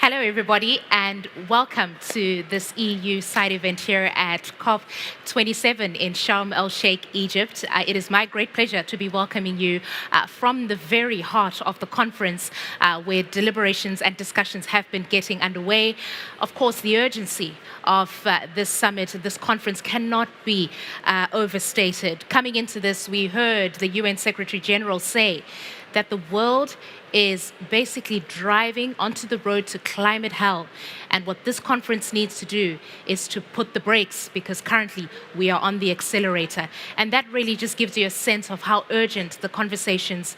Hello, everybody, and welcome to this EU side event here at COP27 in Sharm-el-Sheikh, Egypt. It is my great pleasure to be welcoming you from the very heart of the conference where deliberations and discussions have been getting underway. Of course, the urgency of this summit, this conference, cannot be overstated. Coming into this, we heard the UN Secretary General say that the world is basically driving onto the road to climate hell. And what this conference needs to do is to put the brakes, because currently we are on the accelerator. And that really just gives you a sense of how urgent the conversations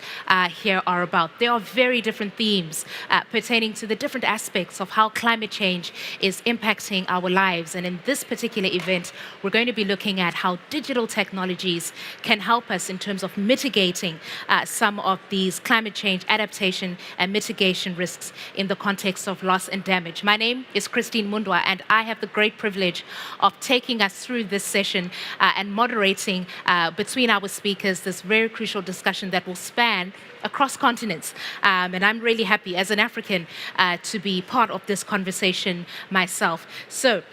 here are about. There are very different themes pertaining to the different aspects of how climate change is impacting our lives. And in this particular event, we're going to be looking at how digital technologies can help us in terms of mitigating some of these climate change adaptation and mitigation risks in the context of loss and damage. My name is Christine Mundwa, and I have the great privilege of taking us through this session and moderating between our speakers this very crucial discussion that will span across continents. And I'm really happy as an African to be part of this conversation myself. So,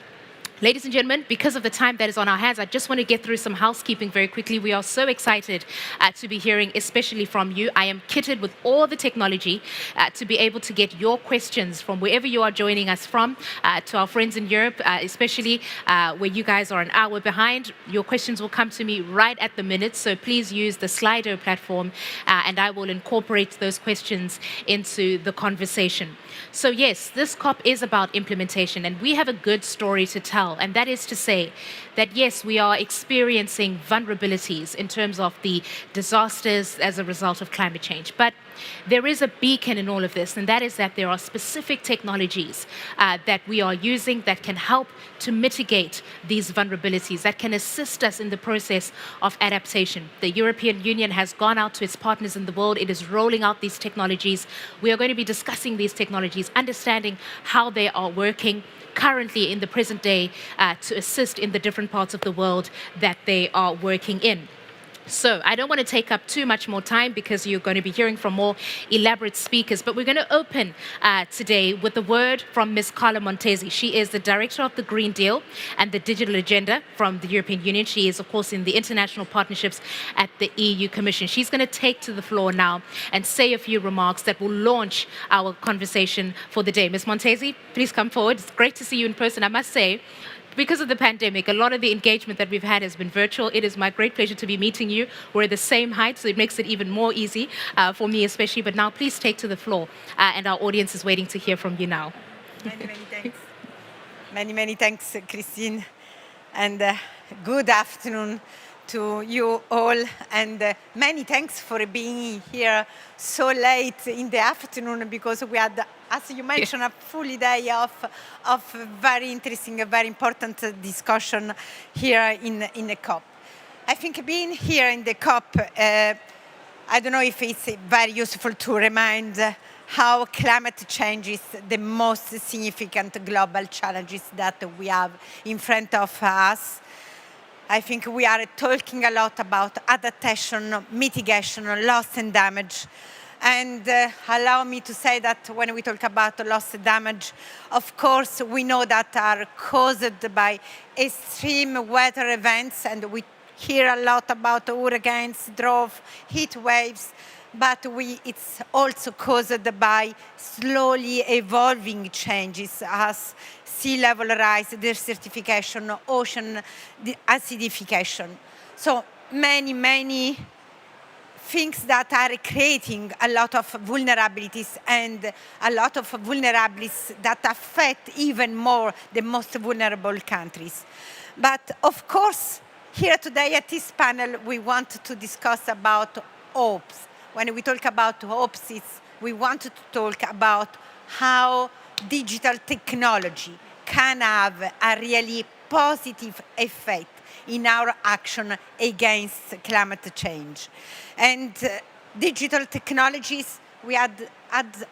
ladies and gentlemen, because of the time that is on our hands, I just want to get through some housekeeping very quickly. We are so excited to be hearing, especially from you. I am kitted with all the technology to be able to get your questions from wherever you are joining us from, to our friends in Europe, especially where you guys are an hour behind. Your questions will come to me right at the minute, so please use the Slido platform, and I will incorporate those questions into the conversation. So yes, this COP is about implementation, and we have a good story to tell. And that is to say that, yes, we are experiencing vulnerabilities in terms of the disasters as a result of climate change. But there is a beacon in all of this, and that is that there are specific technologies that we are using that can help to mitigate these vulnerabilities, that can assist us in the process of adaptation. The European Union has gone out to its partners in the world. It is rolling out these technologies. We are going to be discussing these technologies, understanding how they are working currently in the present day to assist in the different parts of the world that they are working in. So I don't want to take up too much more time because you're going to be hearing from more elaborate speakers, but we're going to open today with a word from Ms. Carla Montesi. She is the Director of the Green Deal and the Digital Agenda from the European Union. She is, of course, in the international partnerships at the EU Commission. She's going to take to the floor now and say a few remarks that will launch our conversation for the day. Ms. Montesi, please come forward. It's great to see you in person, I must say. Because of the pandemic, a lot of the engagement that we've had has been virtual. It is my great pleasure to be meeting you. We're the same height, so it makes it even more easy for me especially. But now please take to the floor, and our audience is waiting to hear from you now. Many thanks. Many thanks, Christine. And good afternoon to you all. And many thanks for being here so late in the afternoon, because we had, as you mentioned, a full day of very interesting, very important discussion here in the COP. I think being here in the COP, I don't know if it's very useful to remind how climate change is the most significant global challenges that we have in front of us. I think we are talking a lot about adaptation, mitigation, loss and damage. And allow me to say that when we talk about loss and damage, of course, we know that are caused by extreme weather events, and we hear a lot about hurricanes, drought, heat waves, but it's also caused by slowly evolving changes as sea level rise, desertification, ocean acidification. So many things that are creating a lot of vulnerabilities, and a lot of vulnerabilities that affect even more the most vulnerable countries. But of course, here today at this panel, we want to discuss about hopes. When we talk about hopes, we want to talk about how digital technology can have a really positive effect in our action against climate change. And digital technologies, we had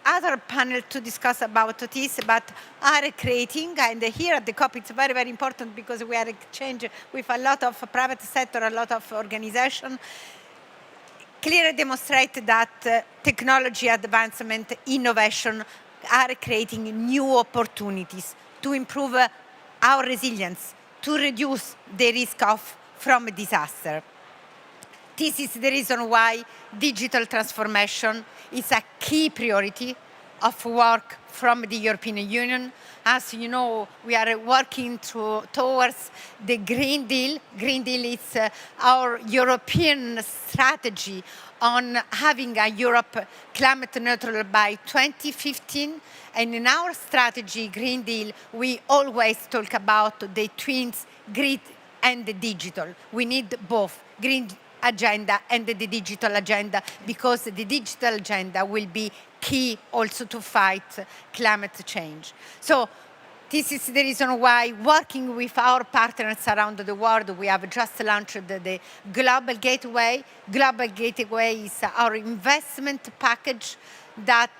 other panel to discuss about this, but are creating, and here at the COP it's very important because we are exchanging with a lot of private sector, a lot of organizations, clearly demonstrate that technology advancement, innovation are creating new opportunities to improve our resilience, to reduce the risk from disaster. This is the reason why digital transformation is a key priority of work from the European Union. As you know, we are working towards the Green Deal. Green Deal is our European strategy on having a Europe climate neutral by 2015. And in our strategy, Green Deal, we always talk about the twins, grid and the digital. We need both green agenda and the digital agenda, because the digital agenda will be key also to fight climate change. So this is the reason why, working with our partners around the world, we have just launched the Global Gateway. Global Gateway is our investment package that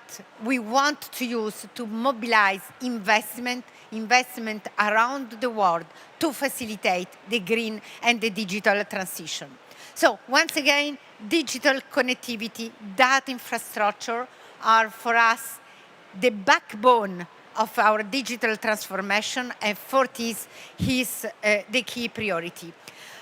we want to use to mobilize investment around the world to facilitate the green and the digital transition. So once again, digital connectivity, data infrastructure are for us the backbone of our digital transformation, and for this is the key priority.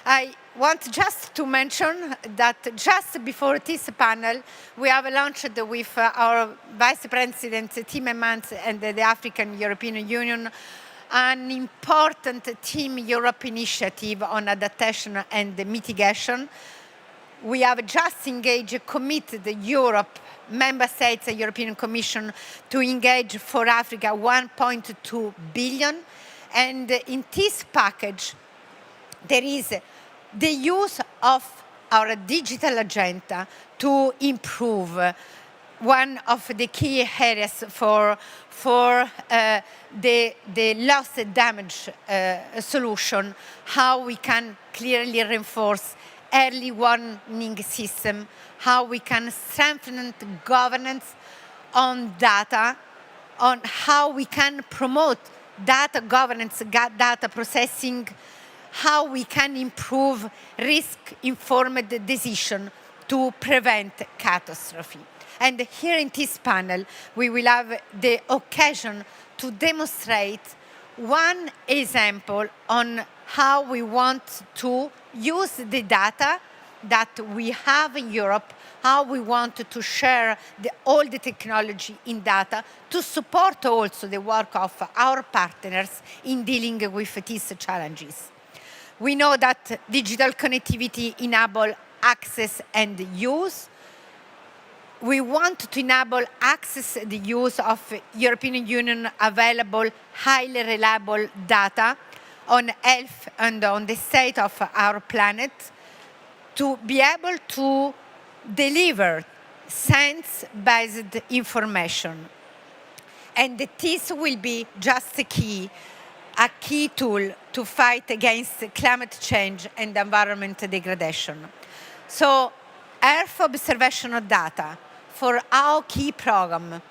I want just to mention that just before this panel, we have launched with our Vice President Timmermans and the African European Union an important Team Europe initiative on adaptation and mitigation. We have just committed Europe, member states, the European Commission, to engage for Africa 1.2 billion. And in this package, there is the use of our digital agenda to improve one of the key areas for the loss and damage solution, how we can clearly reinforce early warning system, how we can strengthen governance on data, on how we can promote data governance, data processing, how we can improve risk-informed decision to prevent catastrophe. And here in this panel, we will have the occasion to demonstrate one example on how we want to use the data that we have in Europe, how we want to share all the technology in data to support also the work of our partners in dealing with these challenges. We know that digital connectivity enables access and use. We want to enable access the use of European Union available, highly reliable data on health and on the state of our planet, to be able to deliver science-based information. And this will be just a key tool to fight against climate change and environment degradation. So, Earth observational data for our key program,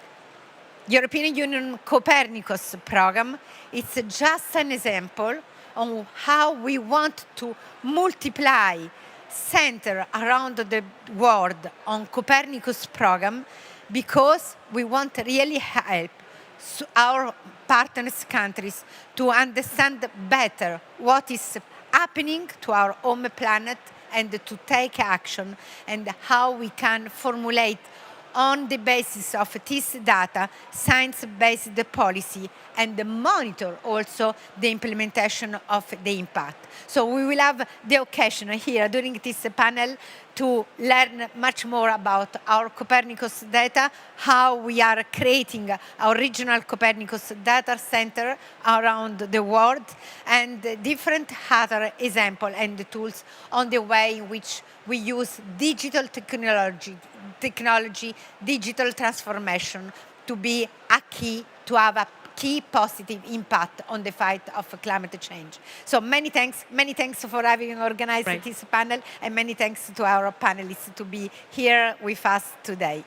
European Union Copernicus program, it's just an example on how we want to multiply center around the world on Copernicus program, because we want to really help our partners countries to understand better what is happening to our home planet and to take action, and how we can formulate on the basis of this data science-based policy and monitor also the implementation of the impact. So we will have the occasion here during this panel to learn much more about our Copernicus data, how we are creating our regional Copernicus data center around the world, and different other examples and tools on the way in which we use digital technology, digital transformation to be a key, to have a key positive impact on the fight of climate change. So many thanks for having organized this panel, and many thanks to our panelists to be here with us today.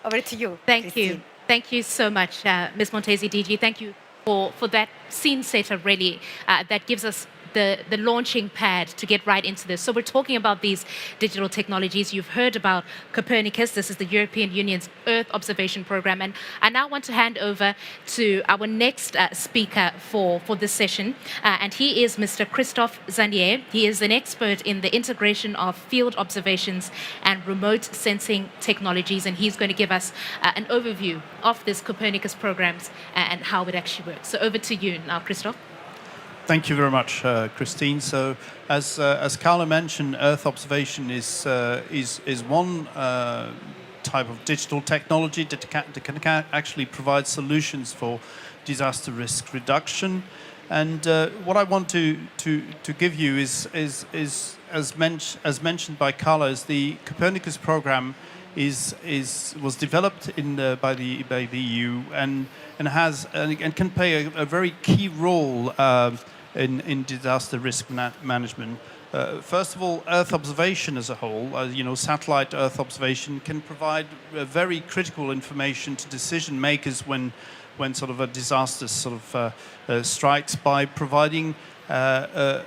Over to you, Christine. Thank you so much, Ms. Montesi DG. Thank you for that scene setter, really, that gives us the launching pad to get right into this. So we're talking about these digital technologies. You've heard about Copernicus. This is the European Union's Earth observation program. And I now want to hand over to our next speaker for this session. And he is Mr. Christophe Zandier. He is an expert in the integration of field observations and remote sensing technologies. And he's going to give us an overview of this Copernicus programs and how it actually works. So over to you now, Christophe. Thank you very much, Christine. So, as Carla mentioned, Earth observation is one type of digital technology that can actually provide solutions for disaster risk reduction. And what I want to give you is as mentioned by Carla, is the Copernicus program was developed by the EU and can play a very key role in disaster risk management. First of all, Earth observation as a whole, satellite Earth observation can provide very critical information to decision makers when sort of a disaster strikes, by providing a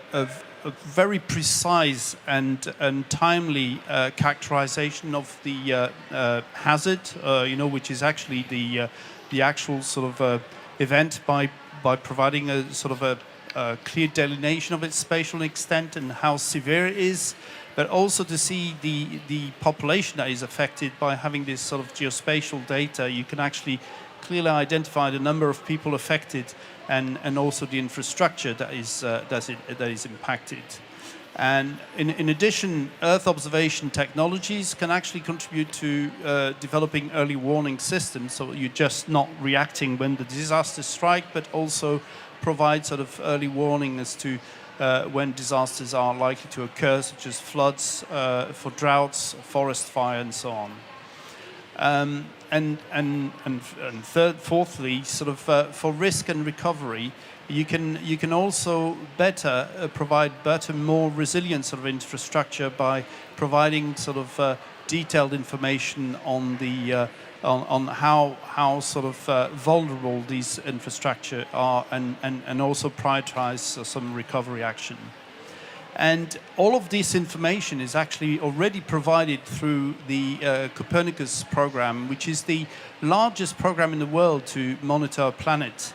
very precise and timely characterization of the hazard, which is actually the actual sort of event, by providing a sort of a clear delineation of its spatial extent and how severe it is, but also to see the population that is affected. By having this sort of geospatial data, you can actually clearly identify the number of people affected and also the infrastructure that is impacted. And in addition, Earth observation technologies can actually contribute to developing early warning systems, so you're just not reacting when the disasters strike, but also provide sort of early warning as to when disasters are likely to occur, such as floods, for droughts, forest fire, and so on. Fourthly, sort of for risk and recovery, you can also provide more resilient sort of infrastructure by providing sort of detailed information on the on how sort of vulnerable these infrastructure are, and also prioritize some recovery action. And all of this information is actually already provided through the Copernicus program, which is the largest program in the world to monitor our planet,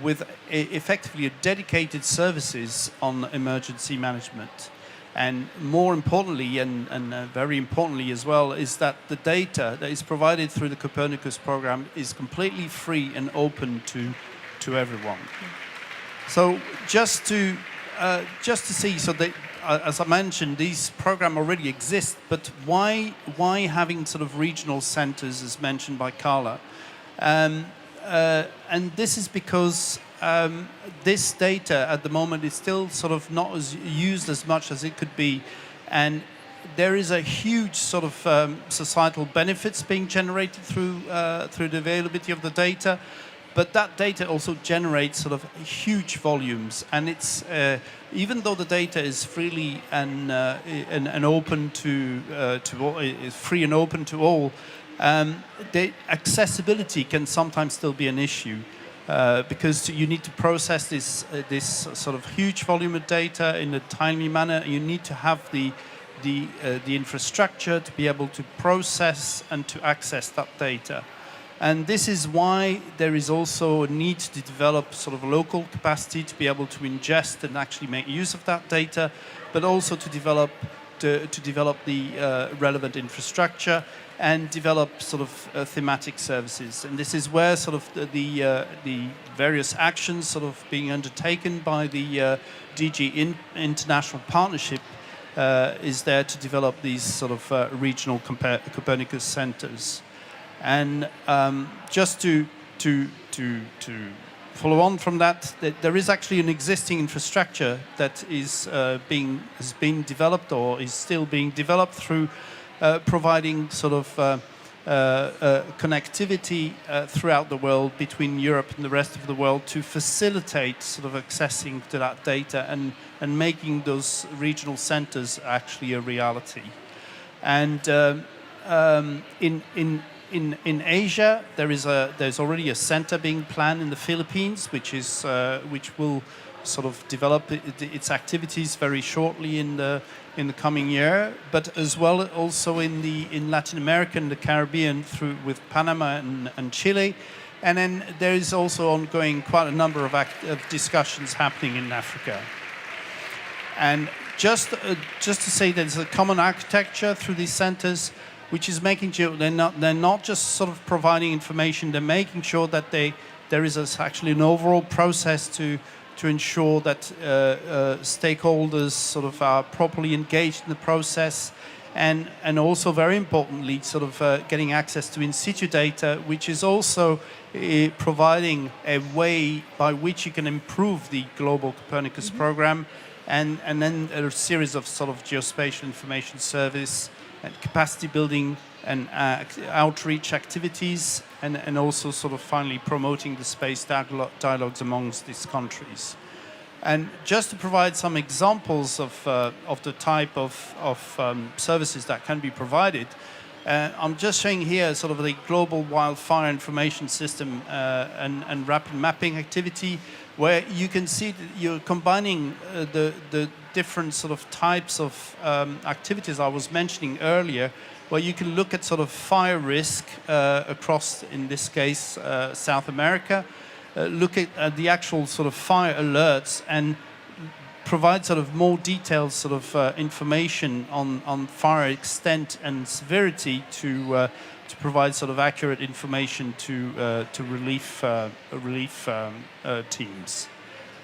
with effectively a dedicated services on emergency management. And more importantly, and very importantly as well, is that the data that is provided through the Copernicus program is completely free and open to everyone. So just to see, so that, as I mentioned, these programs already exist, but why having sort of regional centers, as mentioned by Carla? And this is because this data at the moment is still sort of not used as much as it could be, and there is a huge sort of societal benefits being generated through the availability of the data. But that data also generates sort of huge volumes, and it's even though the data is freely and open to all, is free and open to all, the accessibility can sometimes still be an issue, because you need to process this sort of huge volume of data in a timely manner. You need to have the infrastructure to be able to process and to access that data. And this is why there is also a need to develop sort of local capacity to be able to ingest and actually make use of that data, but also to develop the relevant infrastructure and develop sort of thematic services. And this is where sort of the various actions sort of being undertaken by the DG International Partnership is there to develop these sort of regional Copernicus centers. And just to follow on from that, there is actually an existing infrastructure that has been developed or is still being developed through providing sort of connectivity throughout the world between Europe and the rest of the world to facilitate sort of accessing to that data and making those regional centers actually a reality. And in Asia, there's already a center being planned in the Philippines, which will sort of develop its activities very shortly in the coming year, but as well also in Latin America and the Caribbean through with Panama and Chile. And then there is also ongoing quite a number of discussions happening in Africa. And just to say there's a common architecture through these centers, which is making sure they're not just sort of providing information, they're making sure that there is actually an overall process to ensure that stakeholders sort of are properly engaged in the process, and also very importantly sort of getting access to in situ data, which is also providing a way by which you can improve the global Copernicus program, and then a series of sort of geospatial information service and capacity building and outreach activities, and also sort of finally promoting the space dialogues amongst these countries. And just to provide some examples of the type of services that can be provided, I'm just showing here sort of the global wildfire information system and rapid mapping activity, where you can see that you're combining the different sort of types of activities I was mentioning earlier, where you can look at sort of fire risk across, in this case, South America, look at the actual sort of fire alerts and provide sort of more detailed sort of information on fire extent and severity to provide sort of accurate information to relief teams.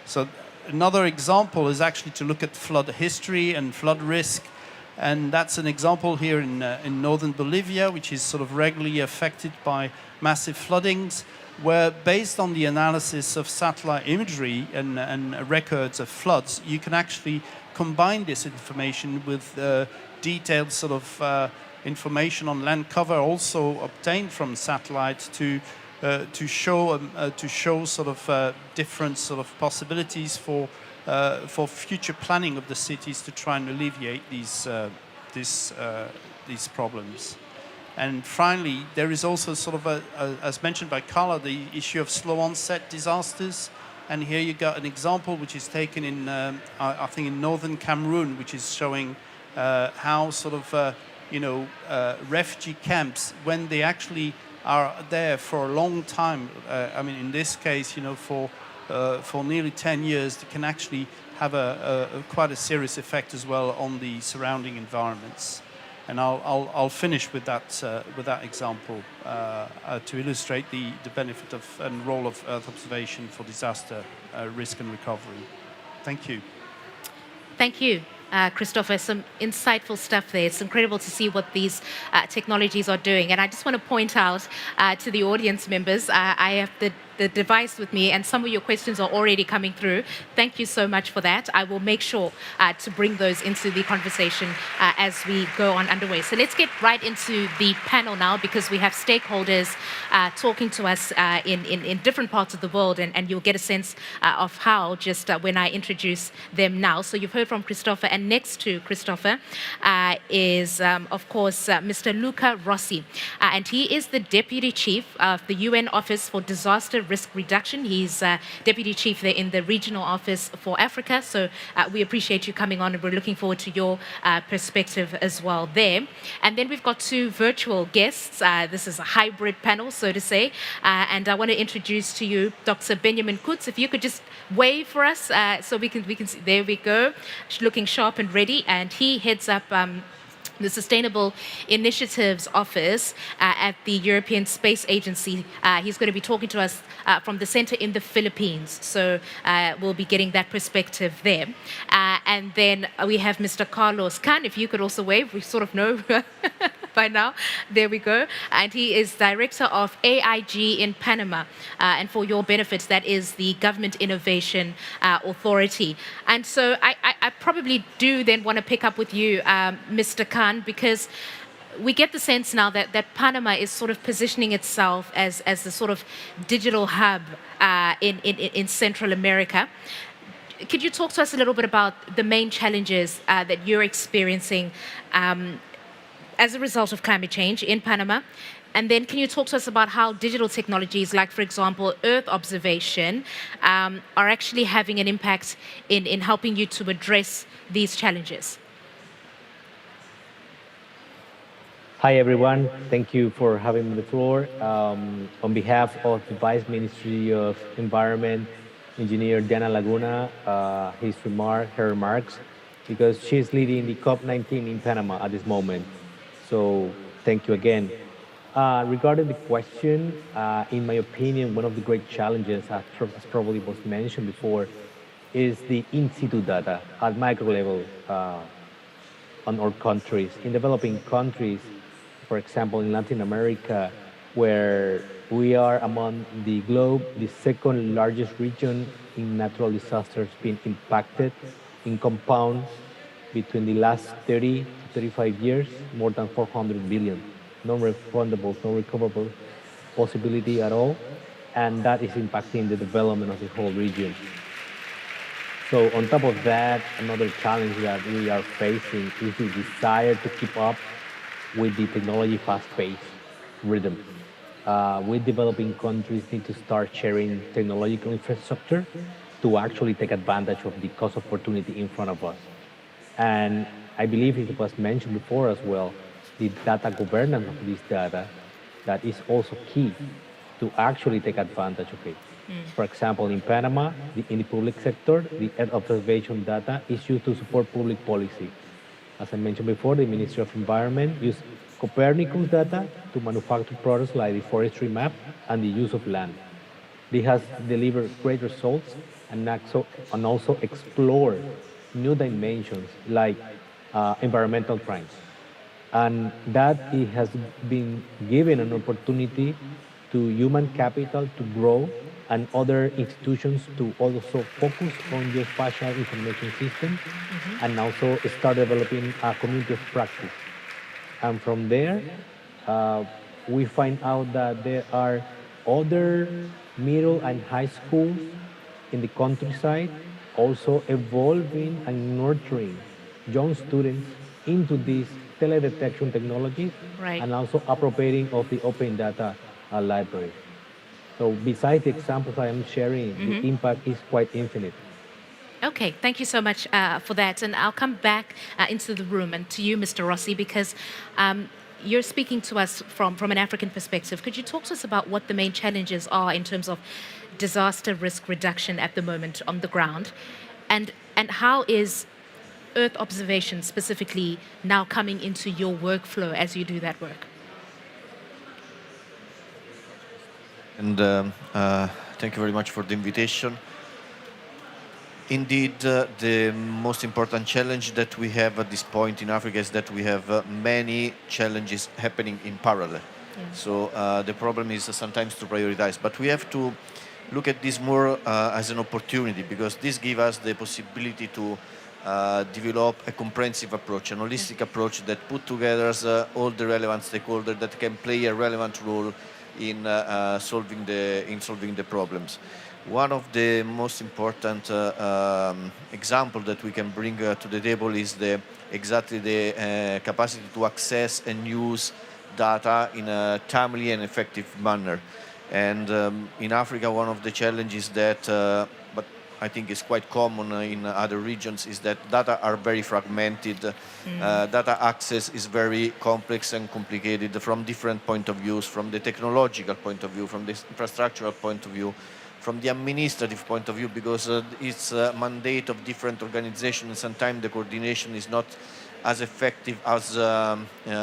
So another example is actually to look at flood history and flood risk, and that's an example here in northern Bolivia, which is sort of regularly affected by massive floodings, where based on the analysis of satellite imagery and records of floods, you can actually combine this information with detailed sort of information on land cover, also obtained from satellite, to show sort of different sort of possibilities for future planning of the cities to try and alleviate these problems. And finally, there is also sort of as mentioned by Carla, the issue of slow onset disasters. And here you got an example which is taken in, I think, in northern Cameroon, which is showing how sort of refugee camps, when they actually are there for a long time, I mean, in this case, for nearly 10 years, they can actually have quite a serious effect as well on the surrounding environments. And I'll finish with that example to illustrate the benefit of and role of Earth observation for disaster risk and recovery. Thank you. Thank you, Christopher. Some insightful stuff there. It's incredible to see what these technologies are doing. And I just want to point out to the audience members, I have the device with me, and some of your questions are already coming through. Thank you so much for that. I will make sure to bring those into the conversation as we go on underway. So let's get right into the panel now, because we have stakeholders talking to us in different parts of the world, and you'll get a sense of how just when I introduce them now. So you've heard from Christopher, and next to Christopher is, of course, Mr. Luca Rossi, and he is the Deputy Chief of the UN Office for Disaster Risk Reduction. He's Deputy Chief there in the Regional Office for Africa. So we appreciate you coming on, and we're looking forward to your perspective as well there. And then we've got two virtual guests. This is a hybrid panel, so to say. And I want to introduce to you Dr. Benjamin Kutz. If you could just wave for us so we can see. There we go. Looking sharp and ready. And he heads up the Sustainable Initiatives Office at the European Space Agency. He's going to be talking to us from the center in the Philippines. So we'll be getting that perspective there. And then we have Mr. Carlos Khan. If you could also wave, we sort of know by now. There we go. And he is Director of AIG in Panama. And for your benefits, that is the Government Innovation Authority. And so I probably do then want to pick up with you, Mr. Khan, because we get the sense now that Panama is sort of positioning itself as the sort of digital hub in Central America. Could you talk to us a little bit about the main challenges that you're experiencing as a result of climate change in Panama? And then can you talk to us about how digital technologies, like, for example, Earth observation, are actually having an impact in helping you to address these challenges? Hi, everyone. Thank you for having me on the floor. On behalf of the Vice Ministry of Environment, Engineer Diana Laguna, her remarks, because she's leading the COP19 in Panama at this moment. So thank you again. Regarding the question, in my opinion, one of the great challenges, as probably was mentioned before, is the in situ data at micro level on our countries. In developing countries, for example, in Latin America, where we are among the globe, the second largest region in natural disasters being impacted in compound between the last 30 to 35 years, more than 400 billion. Non-refundable, non-recoverable possibility at all. And that is impacting the development of the whole region. So on top of that, another challenge that we are facing is the desire to keep up with the technology fast-paced rhythm. With developing countries need to start sharing technological infrastructure to actually take advantage of the cost opportunity in front of us. And I believe it was mentioned before as well, the data governance of this data that is also key to actually take advantage of it. For example, in Panama, in the public sector, the Earth observation data is used to support public policy. As I mentioned before, the Ministry of Environment used Copernicus data to manufacture products like the forestry map and the use of land. They has delivered great results and also explore new dimensions like environmental crimes. And that it has been given an opportunity to human capital to grow and other institutions to also focus on geospatial information systems and also start developing a community of practice. And from there, we find out that there are other middle and high schools in the countryside also evolving and nurturing young students into these teledetection technologies Right. and also appropriating of the open data library. So besides the examples I am sharing, the impact is quite infinite. Okay, thank you so much for that. And I'll come back into the room and to you, Mr. Rossi, because you're speaking to us from an African perspective. Could you talk to us about what the main challenges are in terms of disaster risk reduction at the moment on the ground? And how is Earth observation specifically now coming into your workflow as you do that work? And thank you very much for the invitation. Indeed, the most important challenge that we have at this point in Africa is that we have many challenges happening in parallel. So the problem is sometimes to prioritize, but we have to look at this more as an opportunity, because this gives us the possibility to develop a comprehensive approach, an holistic approach that put together all the relevant stakeholders that can play a relevant role in solving the problems. One of the most important examples that we can bring to the table is exactly the capacity to access and use data in a timely and effective manner. And in Africa, one of the challenges that, but I think is quite common in other regions, is that data are very fragmented. Data access is very complex and complicated from different point of views, from the technological point of view, from the infrastructural point of view, from the administrative point of view, because it's a mandate of different organizations, and sometimes the coordination is not as effective as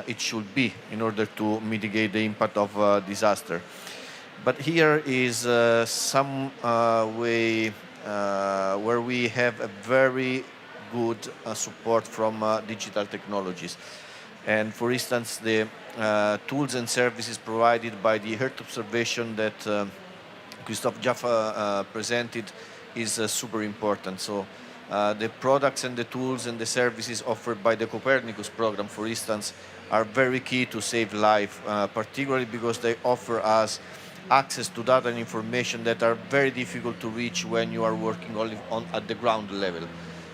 it should be in order to mitigate the impact of disaster. But here is some way where we have a very good support from digital technologies. And for instance, the tools and services provided by the Earth observation that Christophe Jaffa presented is super important. So the products and the tools and the services offered by the Copernicus program, for instance, are very key to save life, particularly because they offer us access to data and information that are very difficult to reach when you are working only at the ground level.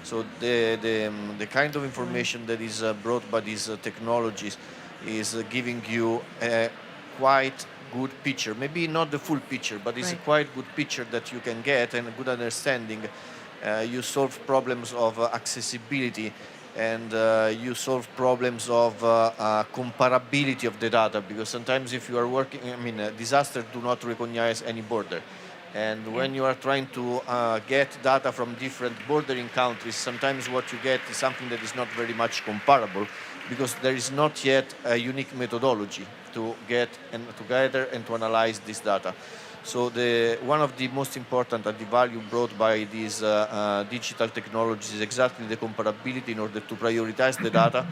So the kind of information that is brought by these technologies is giving you a quite good picture. Maybe not the full picture, but it's a quite good picture that you can get and a good understanding. You solve problems of accessibility, and you solve problems of comparability of the data, because sometimes if you are working, disasters do not recognize any border. And when you are trying to get data from different bordering countries, sometimes what you get is something that is not very much comparable, because there is not yet a unique methodology to get and to gather and to analyze this data. So one of the most important added value brought by these digital technologies is exactly the comparability in order to prioritize the data,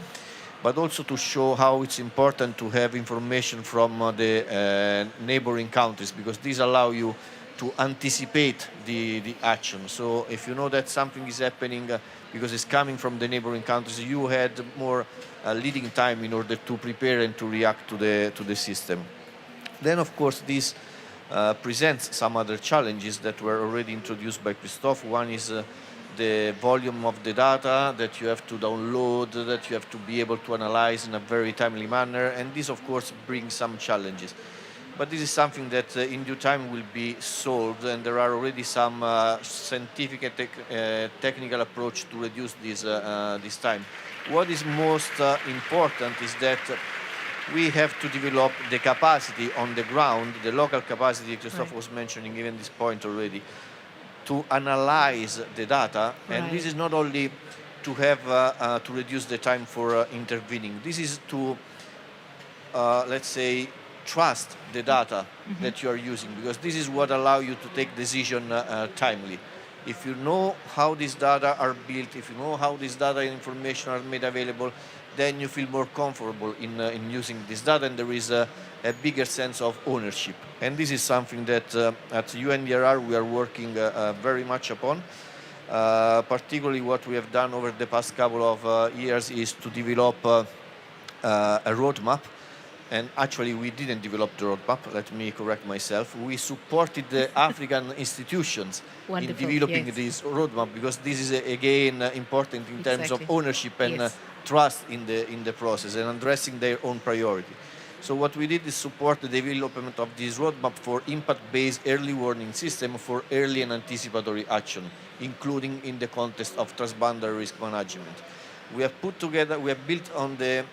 but also to show how it's important to have information from the neighboring countries, because these allow you to anticipate the action. So if you know that something is happening because it's coming from the neighboring countries, you had more leading time in order to prepare and to react to the system. Then, of course, this presents some other challenges that were already introduced by Christophe. One is the volume of the data that you have to download, that you have to be able to analyze in a very timely manner, and this, of course, brings some challenges. But this is something that in due time will be solved, and there are already some scientific and technical approach to reduce this time. What is most important is that we have to develop the capacity on the ground, the local capacity. Christophe was mentioning even this point already, to analyze the data. And this is not only to have to reduce the time for intervening. This is to, let's say, trust the data that you are using, because this is what allows you to take decision timely. If you know how these data are built, if you know how these data and information are made available, then you feel more comfortable in using this data, and there is a bigger sense of ownership. And this is something that at UNDRR we are working very much upon. Particularly what we have done over the past couple of years is to develop a roadmap. And actually, we didn't develop the roadmap. Let me correct myself. We supported the African institutions in developing this roadmap, because this is again important in terms of ownership and trust in the process and addressing their own priority. So what we did is support the development of this roadmap for impact-based early warning system for early and anticipatory action, including in the context of transboundary risk management. We have built on the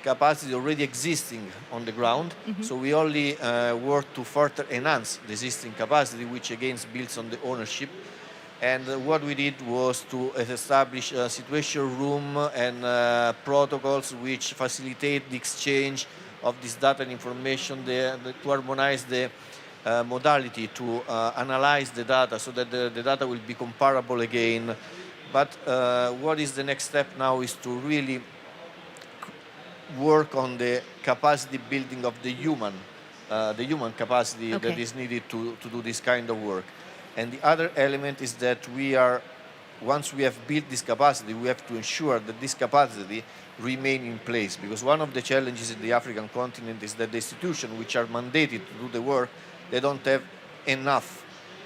capacity already existing on the ground. So we only work to further enhance the existing capacity, which again builds on the ownership. And what we did was to establish a situation room and protocols which facilitate the exchange of this data and information, to harmonize the modality to analyze the data, so that the data will be comparable again. But what is the next step now is to really work on the capacity building of the human capacity that is needed to do this kind of work. And the other element is that once we have built this capacity, we have to ensure that this capacity remain in place, because one of the challenges in the African continent is that the institutions which are mandated to do the work, they don't have enough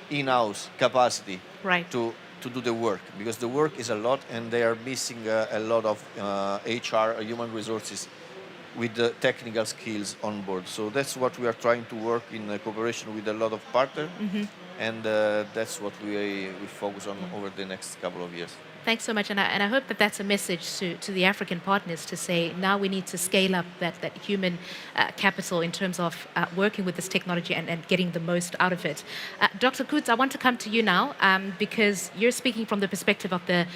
in-house capacity to do the work, because the work is a lot and they are missing a lot of HR, human resources with the technical skills on board. So that's what we are trying to work in cooperation with a lot of partners, and that's what we focus on over the next couple of years. Thanks so much, and I hope that that's a message to the African partners, to say now we need to scale up that human capital in terms of working with this technology and getting the most out of it. Dr. Koets, I want to come to you now because you're speaking from the perspective of the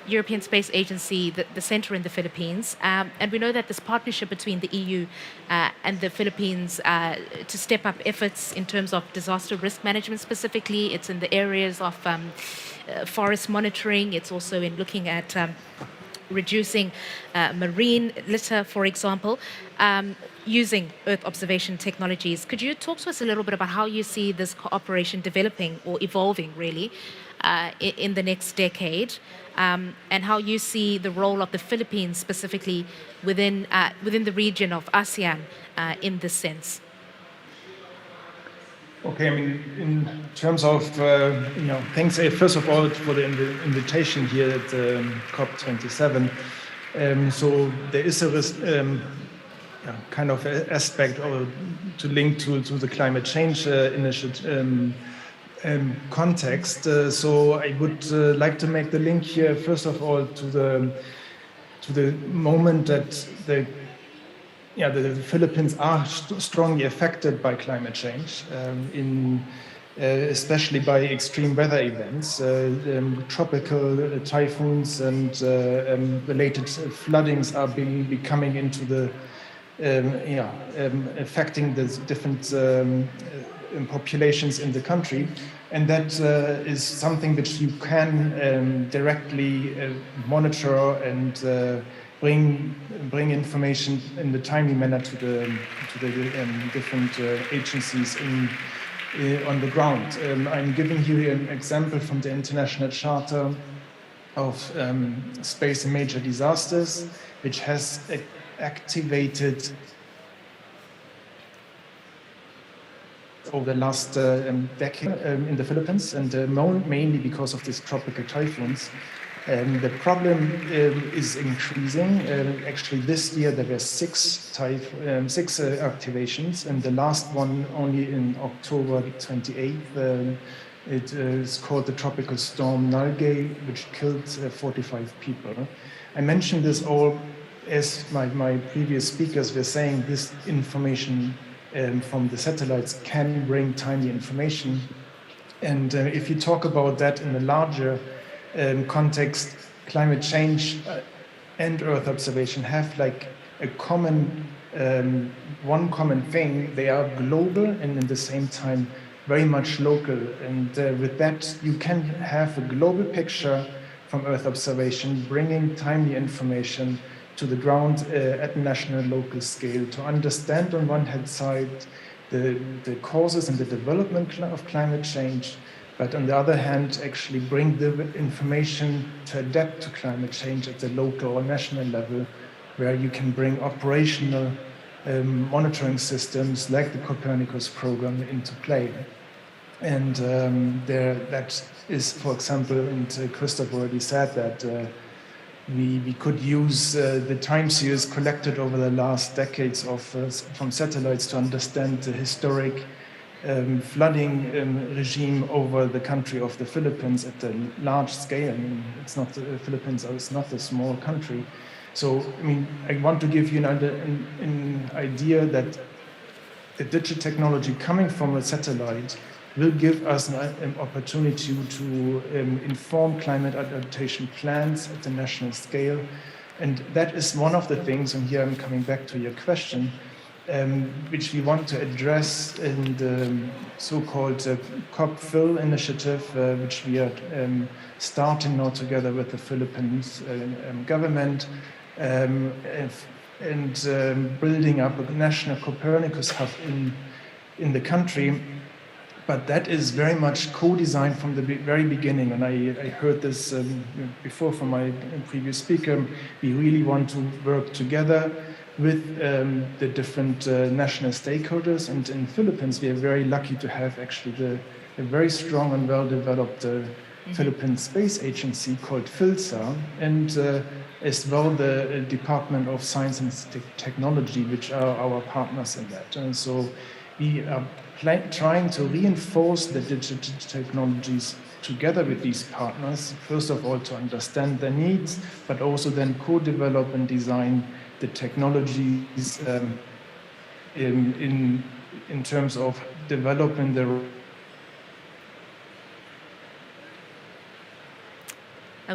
European Space Agency, the center in the Philippines, and we know that this partnership between the EU and the Philippines to step up efforts in terms of disaster risk management specifically, it's in the areas of forest monitoring, it's also in looking at reducing marine litter, for example, using Earth observation technologies. Could you talk to us a little bit about how you see this cooperation developing or evolving, really, in the next decade, and how you see the role of the Philippines specifically within the region of ASEAN in this sense? Okay, I mean, in terms of, thanks first of all for the invitation here at COP27. So there is kind of aspect or to link to the climate change initiative context. So I would like to make the link here, first of all, to the moment that the Philippines are strongly affected by climate change, especially by extreme weather events, tropical typhoons and related floodings are becoming into the affecting the different populations in the country. And that is something which you can directly monitor and bring information in the timely manner to the different agencies on the ground. I'm giving you an example from the International Charter of Space and Major Disasters, which has activated over the last decade in the Philippines, and mainly because of these tropical typhoons. The problem is increasing. Actually, this year there were six activations, and the last one only in October 28th. It is called the tropical storm Nalgae, which killed 45 people. I mentioned this all as my previous speakers were saying. This information from the satellites can bring timely information. And if you talk about that in a larger context, climate change and Earth observation have like a common, one common thing. They are global and at the same time very much local. And with that, you can have a global picture from Earth observation, bringing timely information to the ground at national, local scale to understand on one hand side the causes and the development of climate change, but on the other hand, actually bring the information to adapt to climate change at the local or national level, where you can bring operational monitoring systems like the Copernicus program into play. And that is, for example, and Christoph already said that we could use the time series collected over the last decades from satellites to understand the historic flooding regime over the country of the Philippines at a large scale. I mean, it's not the Philippines is not a small country. So, I mean, I want to give you an idea that the digital technology coming from a satellite will give us an opportunity to inform climate adaptation plans at the national scale. And that is one of the things, and here I'm coming back to your question, which we want to address in the so-called COP-PHIL initiative, which we are starting now together with the Philippines government, and building up a national Copernicus hub in the country. But that is very much co-designed from the very beginning, and I heard this before from my previous speaker. We really want to work together with the different national stakeholders, and in Philippines we are very lucky to have actually a very strong and well-developed Philippine Space Agency called PhilSA, and as well the Department of Science and Technology, which are our partners in that. And so we are trying to reinforce the digital technologies together with these partners, first of all to understand their needs, but also then co-develop and design the technologies in terms of developing the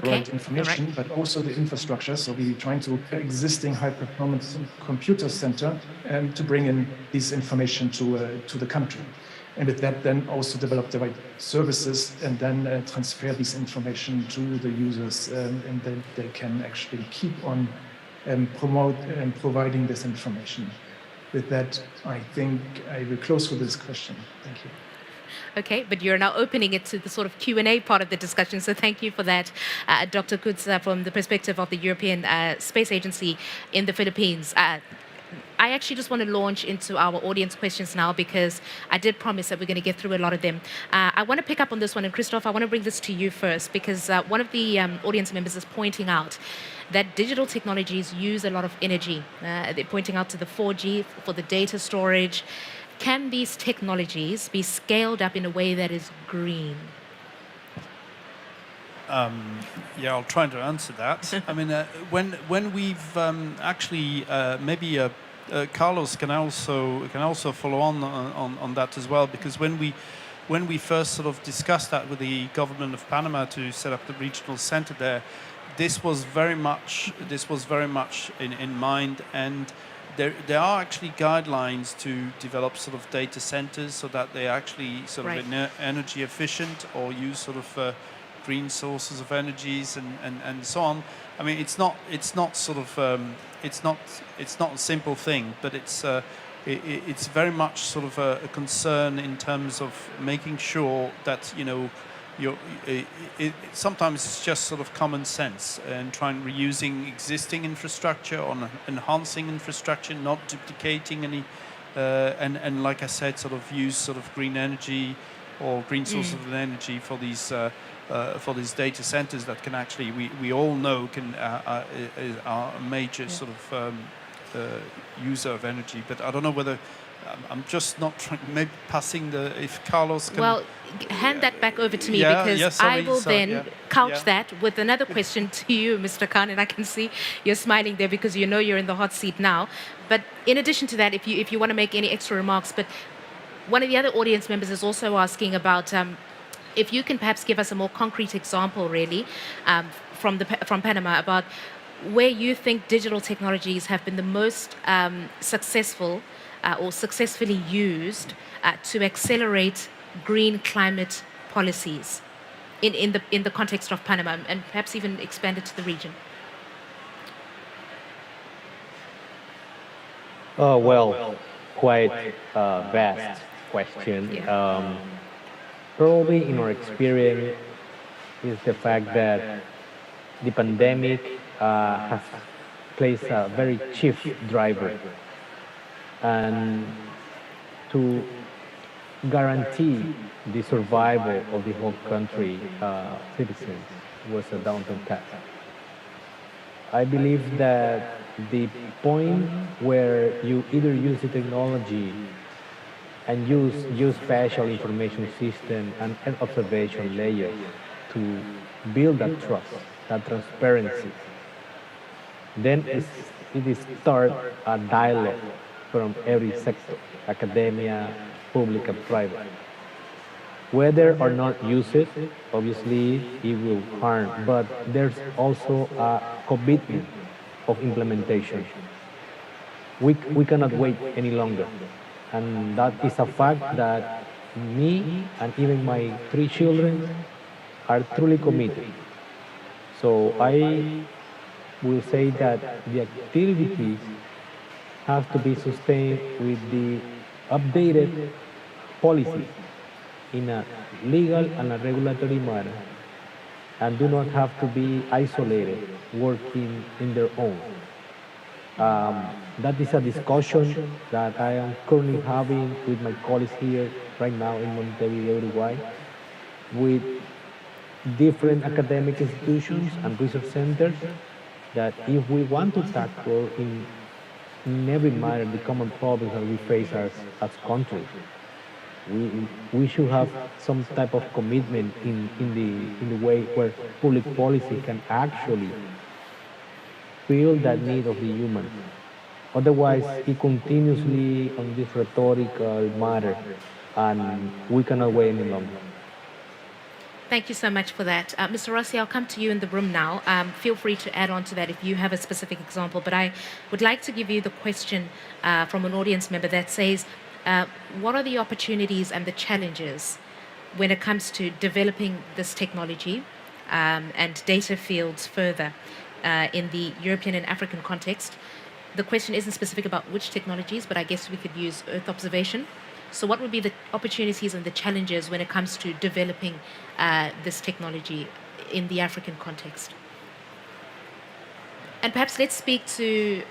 right information, but also the infrastructure. So we're trying to existing high-performance computer center to bring in this information to the country. And with that, then also develop the right services and then transfer this information to the users, and then they can actually keep on promote and providing this information. With that, I think I will close with this question. Thank you. Okay, but you're now opening it to the sort of Q&A part of the discussion, so thank you for that, Dr. Kutz, from the perspective of the European Space Agency in the Philippines. I actually just want to launch into our audience questions now because I did promise that we're going to get through a lot of them. I want to pick up on this one, and Christoph, I want to bring this to you first because one of the audience members is pointing out that digital technologies use a lot of energy. They're pointing out to the 4G for the data storage. Can these technologies be scaled up in a way that is green? Yeah, I'll try to answer that. I mean, when we've actually maybe Carlos can also follow on that as well, because when we first sort of discussed that with the government of Panama to set up the regional center there, this was very much in mind, and there are actually guidelines to develop sort of data centers so that they actually sort of energy efficient or use sort of green sources of energies and so on. I mean, it's not sort of it's not a simple thing, but it's very much sort of a concern in terms of making sure that, you know, sometimes it's just sort of common sense and trying reusing existing infrastructure or enhancing infrastructure, not duplicating any, and like I said, sort of use sort of green energy or green sources of energy for these data centers that can actually, we all know can are a major sort of user of energy. But I don't know whether I'm just not trying, maybe passing if Carlos can. Well, hand that back over to me because I will then couch that with another question to you, Mr. Khan, and I can see you're smiling there because you know you're in the hot seat now. But in addition to that, if you want to make any extra remarks, but one of the other audience members is also asking about if you can perhaps give us a more concrete example, really, from Panama about where you think digital technologies have been the most successful or successfully used to accelerate green climate policies in the context of Panama, and perhaps even expand it to the region. Oh, well, quite a vast question. Yeah. Probably in our experience is the fact that the pandemic has plays a very chief driver, and to guarantee the survival of the whole country citizens was a daunting task. I believe that the point where you either use the technology and use spatial information system and an observation layer to build that trust, that transparency, then it is start a dialogue from every sector, academia, public and private. Whether or not use it, obviously it will harm, but there's also a commitment of implementation. We cannot wait any longer. And that is a fact that me and even my 3 children are truly committed. So I will say that the activities have to be sustained with the updated policies in a legal and a regulatory manner, and do not have to be isolated, working in their own. That is a discussion that I am currently having with my colleagues here right now in Montevideo, Uruguay, with different academic institutions and research centers, that if we want to tackle in every matter the common problems that we face as countries, we should have some type of commitment in the way where public policy can actually feel that need of the human. Otherwise, it continuously on this rhetorical matter, and we cannot wait any longer. Thank you so much for that. Mr. Rossi, I'll come to you in the room now. Feel free to add on to that if you have a specific example, but I would like to give you the question from an audience member that says, what are the opportunities and the challenges when it comes to developing this technology and data fields further in the European and African context? The question isn't specific about which technologies, but I guess we could use Earth observation. So what would be the opportunities and the challenges when it comes to developing this technology in the African context? And perhaps let's speak to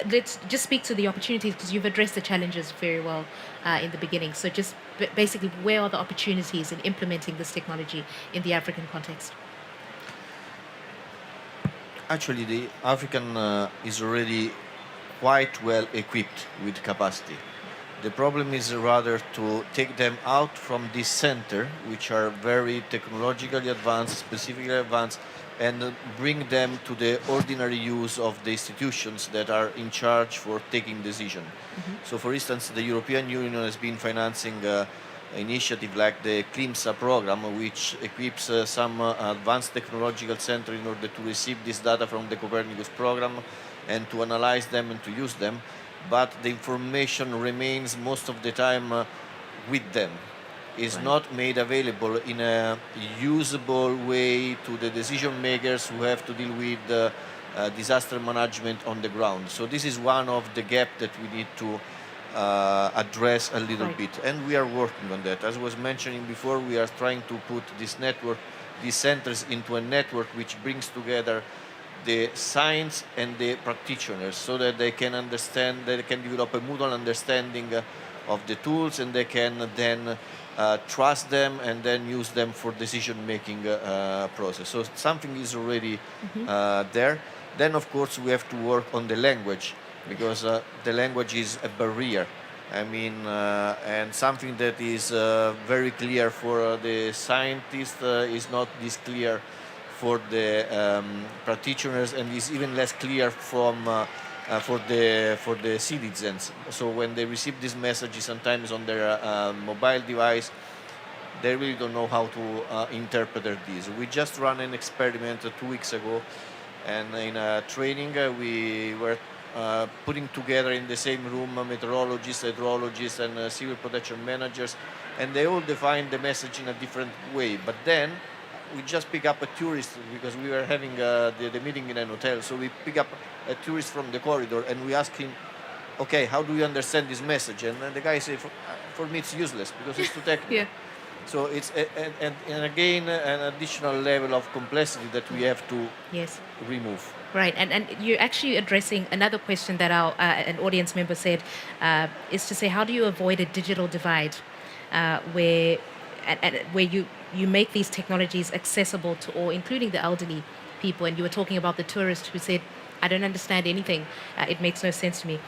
let's just speak to the opportunities, because you've addressed the challenges very well in the beginning. So just basically, where are the opportunities in implementing this technology in the African context? Actually, the African is already quite well equipped with capacity. The problem is rather to take them out from this center, which are very technologically advanced, specifically advanced, and bring them to the ordinary use of the institutions that are in charge for taking decision. So, for instance, the European Union has been financing initiative like the CLIMSA program, which equips some advanced technological center in order to receive this data from the Copernicus program and to analyze them and to use them. But the information remains most of the time with them. Is not made available in a usable way to the decision makers who have to deal with disaster management on the ground. So this is one of the gaps that we need to address a little bit, and we are working on that. As I was mentioning before, we are trying to put this network, these centers, into a network which brings together the science and the practitioners, so that they can understand, they can develop a mutual understanding of the tools, and they can then trust them and then use them for decision-making process. So something is already there. Then, of course, we have to work on the language, because the language is a barrier. I mean, and something that is very clear for the scientists is not this clear for the practitioners, and is even less clear from for the citizens. So when they receive these messages, sometimes on their mobile device, they really don't know how to interpret this. We just ran an experiment 2 weeks ago, and in a training we were putting together in the same room meteorologists, hydrologists, and civil protection managers, and they all defined the message in a different way. But then we just pick up a tourist, because we were having the meeting in an hotel. So we pick up a tourist from the corridor, and we ask him, okay, how do you understand this message? And the guy said, for me it's useless, because it's too technical. Yeah. So it's and again an additional level of complexity that we have to remove. Right, and you're actually addressing another question that our an audience member said, is to say, how do you avoid a digital divide, where you make these technologies accessible to all, including the elderly people? And you were talking about the tourist who said, I don't understand anything. It makes no sense to me.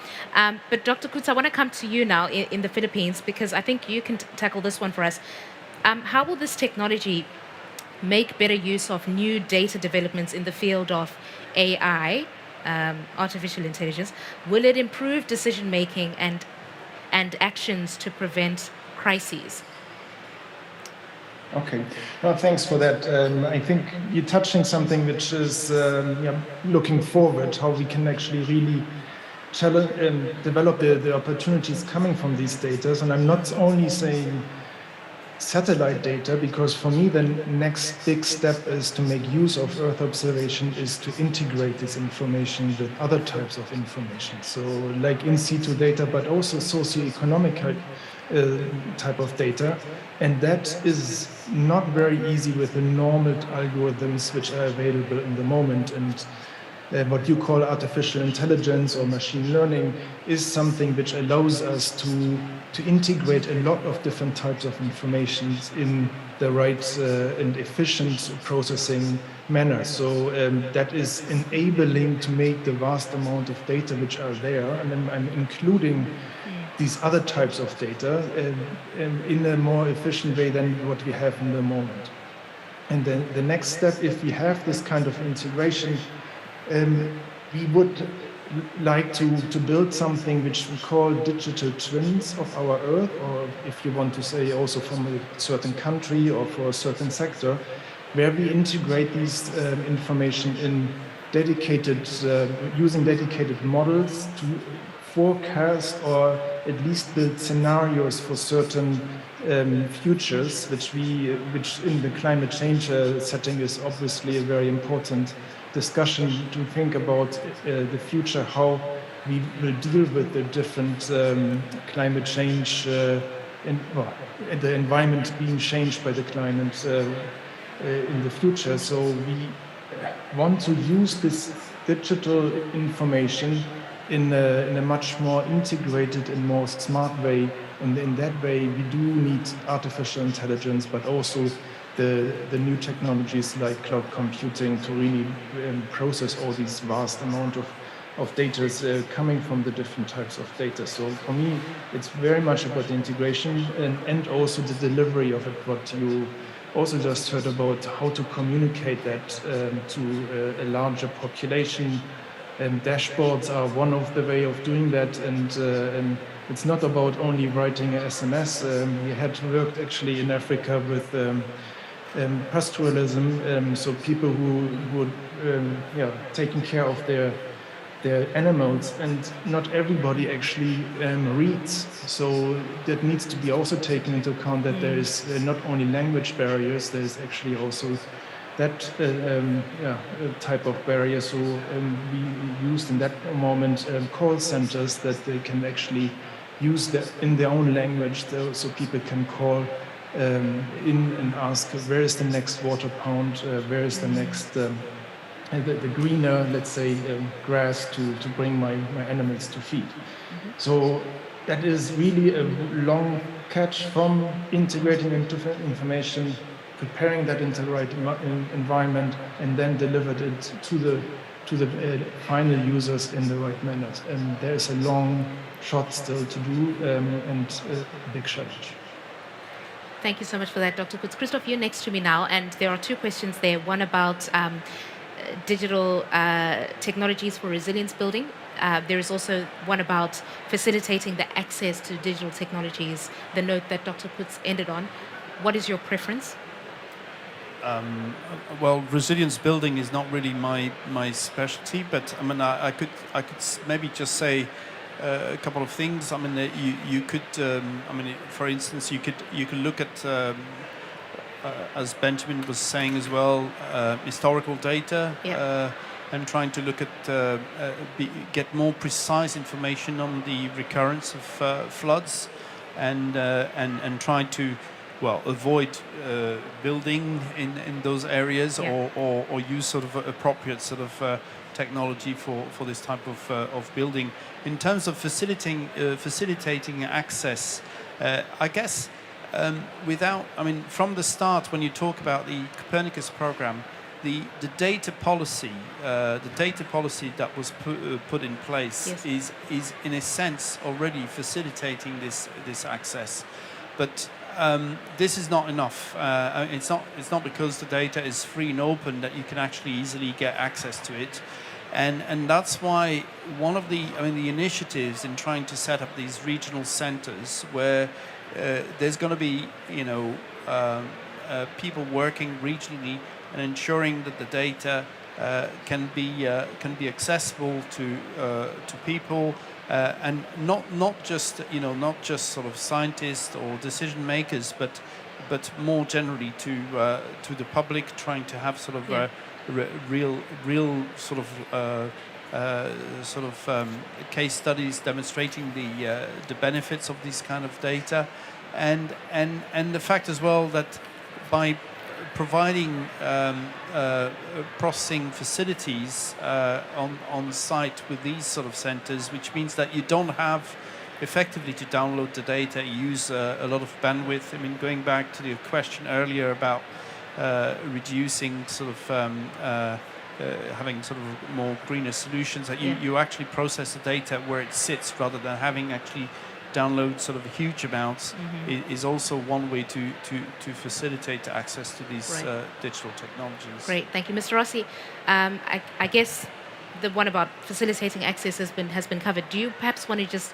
But Dr. Coetzee, I want to come to you now in the Philippines, because I think you can tackle this one for us. How will this technology make better use of new data developments in the field of AI, artificial intelligence? Will it improve decision-making and actions to prevent crises? Okay, well, thanks for that. I think you're touching something which is looking forward, how we can actually really develop the opportunities coming from these data. And I'm not only saying satellite data, because for me the next big step is to make use of Earth observation, is to integrate this information with other types of information. So like in situ data, but also socioeconomic type of data. And that is not very easy with the normal algorithms which are available in the moment. And what you call artificial intelligence or machine learning is something which allows us to integrate a lot of different types of information in the right and efficient processing manner. So that is enabling to make the vast amount of data which are there, and I'm including these other types of data in a more efficient way than what we have in the moment. And then the next step, if we have this kind of integration, we would like to build something which we call digital twins of our Earth, or if you want to say also from a certain country or for a certain sector, where we integrate these information in dedicated, using dedicated models to forecast or at least build scenarios for certain futures, which in the climate change setting is obviously a very important discussion to think about the future, how we will deal with the different climate change and the environment being changed by the climate in the future. So we want to use this digital information in a much more integrated and more smart way. And in that way, we do need artificial intelligence, but also the new technologies like cloud computing to really process all these vast amount of data coming from the different types of data. So for me, it's very much about the integration and also the delivery of it, what you also just heard about how to communicate that to a larger population. Dashboards are one of the way of doing that, and it's not about only writing a SMS. We had worked actually in Africa with pastoralism, so people who would taking care of their animals, and not everybody actually reads. So that needs to be also taken into account that there is not only language barriers, there is actually also that type of barrier. So we used in that moment call centers that they can actually use that in their own language, so people can call in and ask where is the next water pound, where is the next the greener, let's say, grass to bring my animals to feed. So that is really a long catch from integrating into information, preparing that into the right environment, and then delivered it to the final users in the right manner. And there is a long shot still to do, and a big challenge. Thank you so much for that, Dr. Kutz. Christoph, you're next to me now, and there are two questions there. One about digital technologies for resilience building. There is also one about facilitating the access to digital technologies, the note that Dr. Kutz ended on. What is your preference? Well, resilience building is not really my specialty, but I mean, I could maybe just say a couple of things. I mean, you could, I mean, for instance, you could look at, as Benjamin was saying as well, historical data, and trying to look at get more precise information on the recurrence of floods, and try to, well, avoid building in those areas, or use sort of appropriate sort of technology for this type of building. In terms of facilitating access, I guess I mean, from the start, when you talk about the Copernicus program, the data policy that was put in place is in a sense already facilitating this access, but this is not enough. It's not because the data is free and open that you can actually easily get access to it, and that's why one of the initiatives in trying to set up these regional centers where there's going to be people working regionally and ensuring that the data can be accessible to people. And not just sort of scientists or decision makers, but more generally to the public, trying to have sort of real sort of case studies demonstrating the benefits of these kind of data, and the fact as well that by providing processing facilities on site with these sort of centers, which means that you don't have effectively to download the data, use a lot of bandwidth. I mean, going back to the question earlier about reducing sort of having sort of more greener solutions, that you actually process the data where it sits rather than having actually download sort of huge amounts, is also one way to facilitate access to these digital technologies. Great, thank you, Mr. Rossi. I guess the one about facilitating access has been covered. Do you perhaps want to just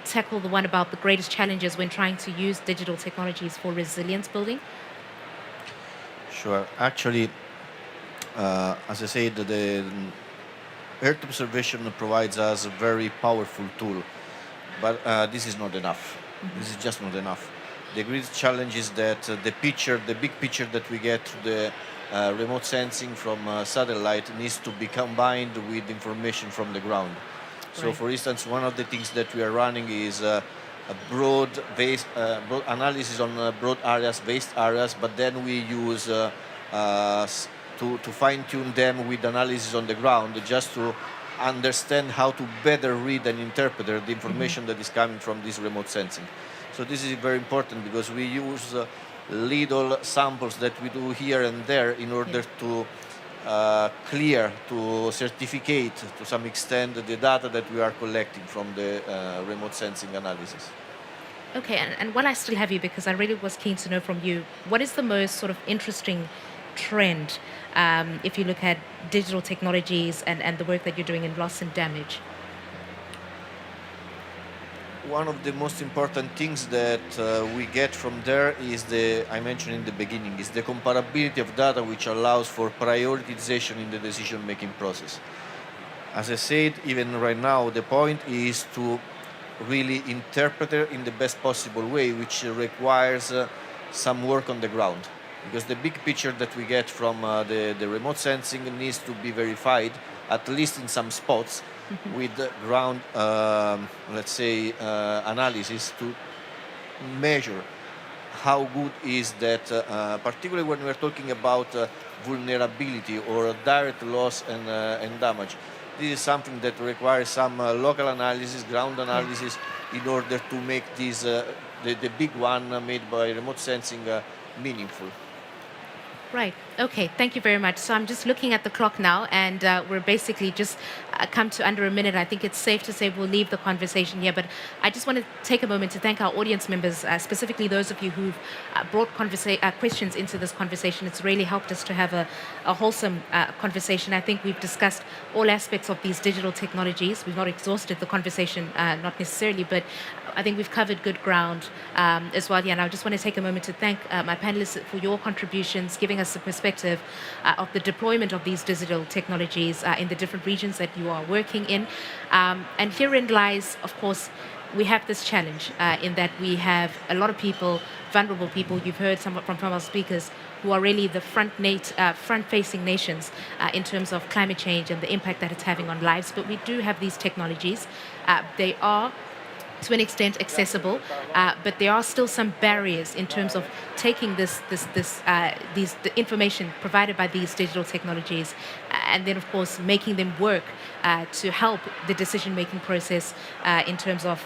tackle the one about the greatest challenges when trying to use digital technologies for resilience building? Sure. Actually, as I said, the Earth observation provides us a very powerful tool. But this is not enough. This is just not enough. The great challenge is that the big picture that we get through the remote sensing from satellite needs to be combined with information from the ground. So, for instance, one of the things that we are running is a broad analysis on broad areas, vast areas, but then we use to fine-tune them with analysis on the ground, just to understand how to better read and interpret the information that is coming from this remote sensing. So this is very important because we use little samples that we do here and there in order to clear, to certificate to some extent the data that we are collecting from the remote sensing analysis. Okay, and while I still have you, because I really was keen to know from you, what is the most sort of interesting trend if you look at digital technologies and the work that you're doing in loss and damage? One of the most important things that we get from there is I mentioned in the beginning, is the comparability of data, which allows for prioritization in the decision-making process. As I said, even right now, the point is to really interpret it in the best possible way, which requires some work on the ground. Because the big picture that we get from the remote sensing needs to be verified, at least in some spots, with ground, let's say, analysis to measure how good is that, particularly when we're talking about vulnerability or direct loss and damage. This is something that requires some local analysis, ground analysis, in order to make this, the big one made by remote sensing meaningful. Right. Okay. Thank you very much. So I'm just looking at the clock now, and we're basically just come to under a minute. I think it's safe to say we'll leave the conversation here, but I just want to take a moment to thank our audience members, specifically those of you who've brought questions into this conversation. It's really helped us to have a wholesome conversation. I think we've discussed all aspects of these digital technologies. We've not exhausted the conversation, not necessarily, but I think we've covered good ground as well. Yeah, and I just want to take a moment to thank my panelists for your contributions, giving us a perspective of the deployment of these digital technologies in the different regions that you are working in. And herein lies, of course, we have this challenge in that we have a lot of people, vulnerable people, you've heard somewhat from our speakers, who are really the front-facing nations in terms of climate change and the impact that it's having on lives. But we do have these technologies. They are to an extent accessible, but there are still some barriers in terms of taking the information provided by these digital technologies and then, of course, making them work to help the decision-making process in terms of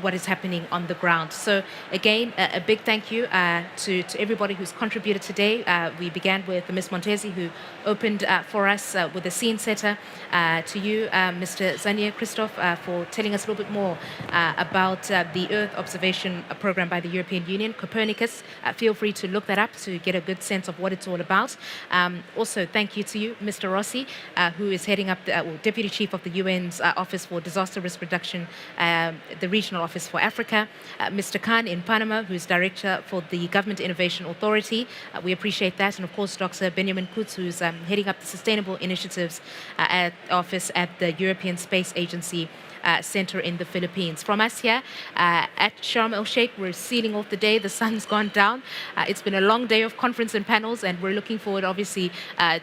what is happening on the ground. So again, a big thank you to everybody who's contributed today. We began with Ms. Montesi, who opened for us with a scene setter. To you, Mr. Zania Christoph, for telling us a little bit more about the Earth observation program by the European Union, Copernicus. Feel free to look that up to get a good sense of what it's all about. Also, thank you to you, Mr. Rossi, who is heading up Deputy Chief of the UN's Office for Disaster Risk Reduction, the Regional Office for Africa, Mr. Khan in Panama, who's Director for the Government Innovation Authority. We appreciate that. And of course, Dr. Benjamin Kutz, who's heading up the Sustainable Initiatives Office at the European Space Agency Center in the Philippines. From us here at Sharm-el-Sheikh, we're sealing off the day. The sun's gone down. It's been a long day of conference and panels, and we're looking forward, obviously,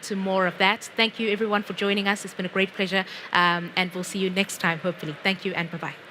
to more of that. Thank you, everyone, for joining us. It's been a great pleasure, and we'll see you next time, hopefully. Thank you, and bye-bye.